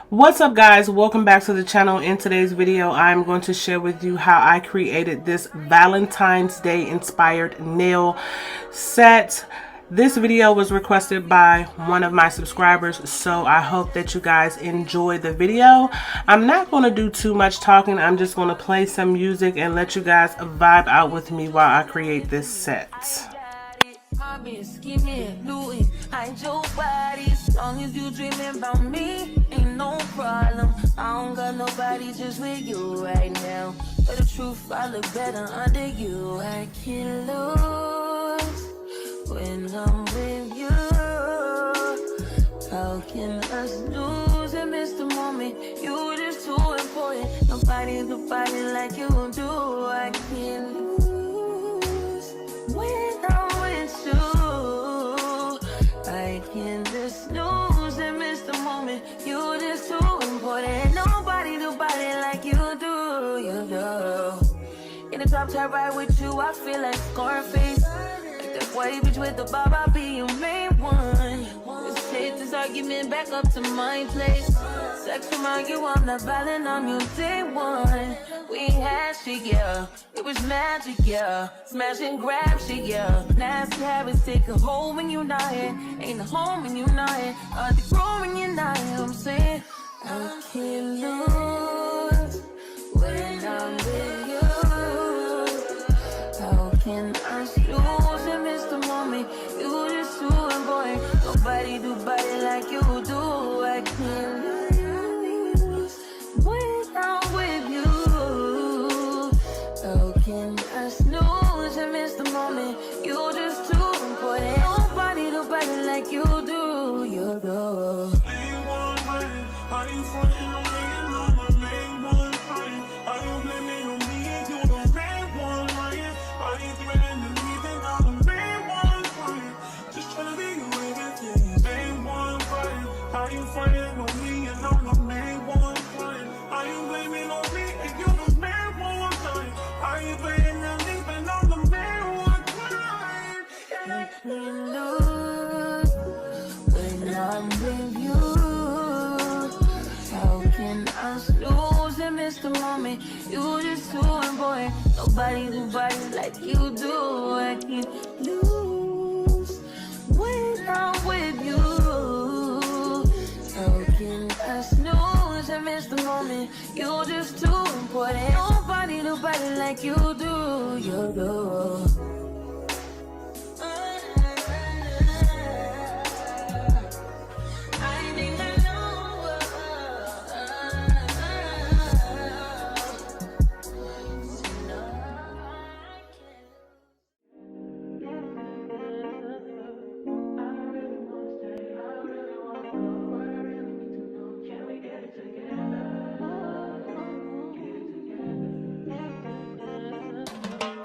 What's up, guys? Welcome back to the channel. In today's video, I'm going to share with you how I created this Valentine's Day inspired nail set. This video was requested by one of my subscribers, so I hope that you guys enjoy the video. I'm not going to do too much talking. I'm just going to play some music and let you guys vibe out with me while I create this set. Hide your body as long as you dreaming about me. Ain't no problem. I don't got nobody just with you right now. But the truth, I look better under you. I can't lose when I'm with you. How can us lose and miss the moment? You just too important. Nobody do body like you do. I can't lose when I'm with you. I can't just lose and miss the moment. You just too important. Nobody do body like you do. You do. In the top tier ride with you, I feel like Scarface. Like that white bitch with the bob, I'll be your main one. Let's take this argument back up to my place. Sex remind you I'm not violent, I'm your day one. We had shit, yeah. It was magic, yeah. Smash and grab shit, yeah. Nasty habits take a hold when you're not here. Ain't a home when you're not here. Are they grow when you're not here? I'm saying I can't lose when I'm with you. How can I lose and miss the moment? You just too important. Nobody do body like you do. I can't lose when I'm with you. How can I snooze and miss the moment? You just too important. Nobody do body like you do. You do. Are you frontin' on me and I'm the main one crying? Are you blaming on me and you the main one lying? Are you threatening me then I'm the main one crying? Just tryna be your everything, main one crying. Are you frontin' on me and I'm the main one crying? Are you blaming on me and you the main one crying? Are you blaming on me and I'm the main one crying? I can't lose when I'm with you. How can I lose and miss the moment? You just too important. Nobody do body like you do. I can't lose when I'm with you. How can I snooze and miss the moment? You just too important. Nobody do body like you do. You do.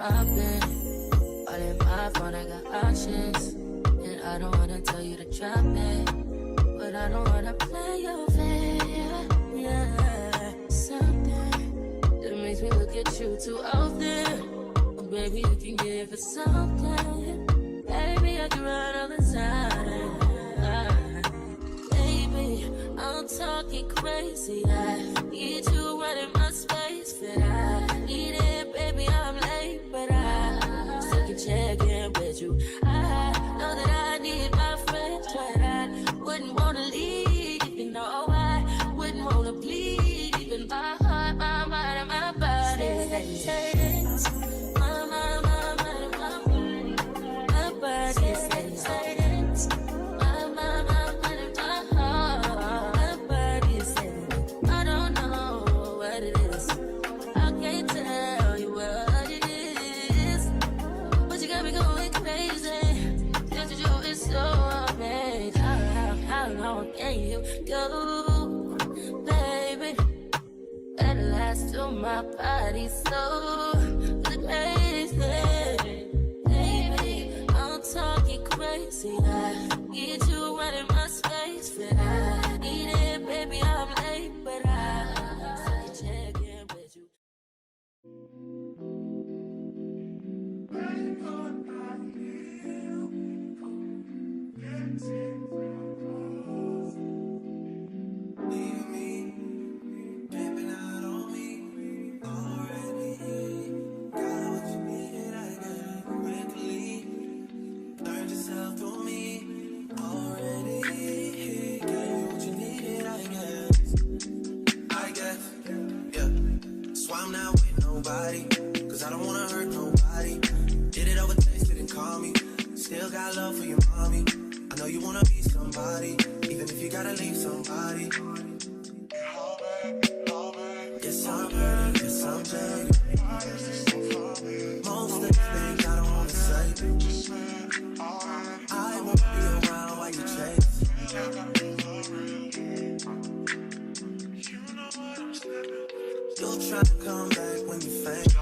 I've been all in my phone, I got options. And I don't wanna tell you to drop it, but I don't wanna play your fair. Yeah, something that makes me look at you too often. Oh, baby, you can give it something. Baby, I can run all the time. Baby, I'm talking crazy. I need you running my space, but I need it, baby, I'm late. But I still can check in with you. I know that I need my friends, but I wouldn't wanna leave. You know, I wouldn't wanna bleed. Even my heart, my mind, and my body. My mind, and my body. My body says my mind, and my heart. My body says I don't know what it is. I can't tell you what it is, but you got me going crazy. Just to do is so amazing. How long can you go, baby? At last to my body so crazy. Baby, I'm talking crazy. I need you running my space, but I need it, baby, I'm late, but I still check in with you. Leave me You'll try to come back when you faint.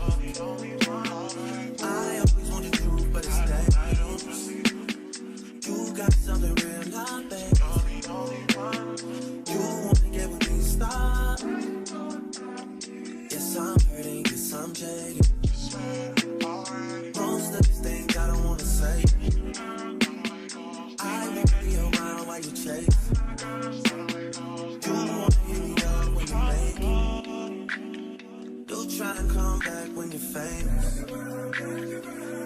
I always want the truth, but it's dangerous. You got something real, not babe. You wanna get with me, stop. Yes, I'm hurting, yes, I'm jaded. Most of these things I don't wanna say. I won't be around while you chase. You wanna hit me up when you make it. You'll try to come back when you're famous.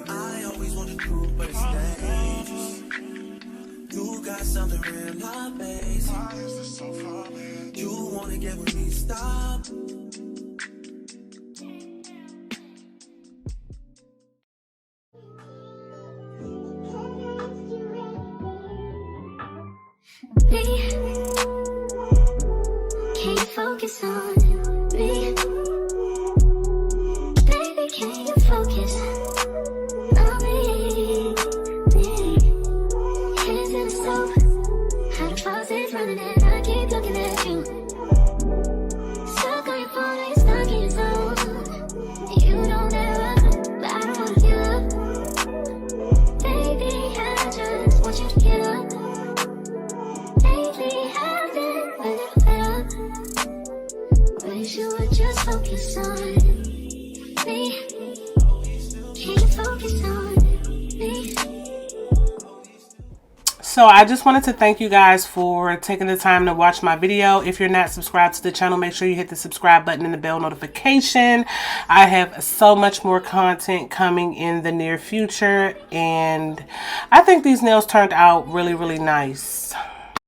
I always want the truth, but it's dangerous. You got something real, not basic. You wanna get with me, stop. Can you focus on me? Baby, can you focus on me? Hands in the stove, how the faucet's running and I keep looking at you. Stuck on your phone, like stuck in your zone. You don't ever, but I don't wanna give up. Baby, I just want you to get up. Lately I've been a little fed up. Wish you would just focus on me. Can you focus on me? So I just wanted to thank you guys for taking the time to watch my video. If you're not subscribed to the channel, make sure you hit the subscribe button and the bell notification. I have so much more content coming in the near future, and I think these nails turned out really, really nice.